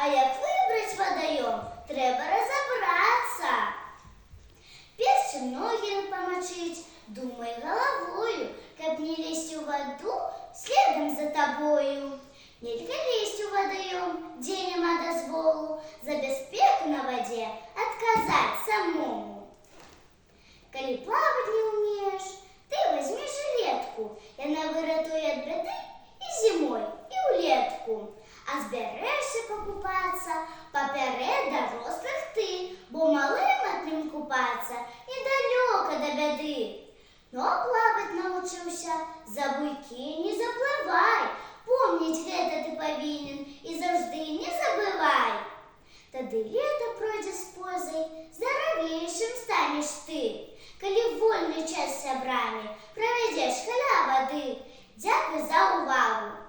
А як вибрать водойом, треба разобраться. Перши ноги помочить, думай головою, каб не лезть у воду следом за тобою. Нельзя лезть у водоем, где нема дозволу, за бяспеку на воде отказать самому. Коли плавать не умеешь, ты возьми жилетку, яна выратуе от беды и зимой, и улетку. А зберешься покупаться поперед дорослых ты, бо малым одним купаться недалеко до беды. Но плавать научился, за буйки не заплывай, помнить гэта ты повинен и завжды не забывай. Тады лето пройдзе з позай, здаравейшым станешь ты, калі вольны час з сябрамі правядзеш каля воды. Дзякуй за увагу!